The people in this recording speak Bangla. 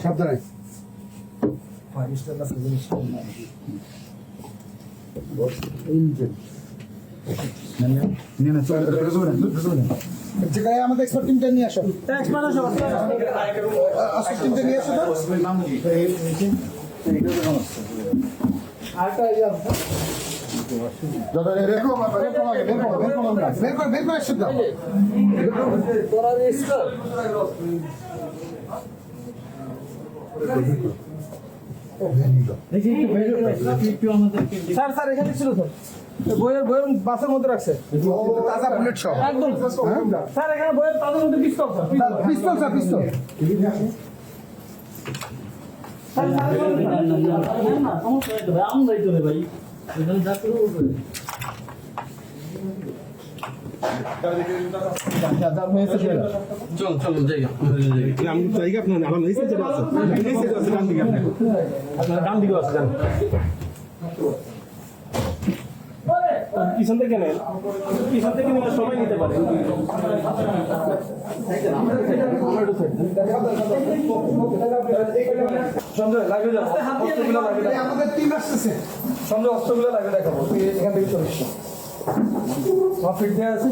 সাবধানে আমাদের এক্সপার্ট টিমটা নিয়ে আসো টিমটা নিয়ে আসো স্যার স্যার এখানে ছিল স্যার বইয়ের বাসের মধ্যে রাখছে তাজা বুলেট সহ একদম স্যার এখানে বইয়ের তাদের মধ্যে পিস্তল স্যার পিস্তল স্যার পিস্তল পিছন থেকে নেন পিছন থেকে নিলে সবাই নিতে পারে সঞ্জয় লাগে আমাদের টিম আসতেছে সঞ্জয় অস্ত্রগুলো লাগে দেখাবো তুই এখান থেকে চলিস ফিট দেওয়া আছে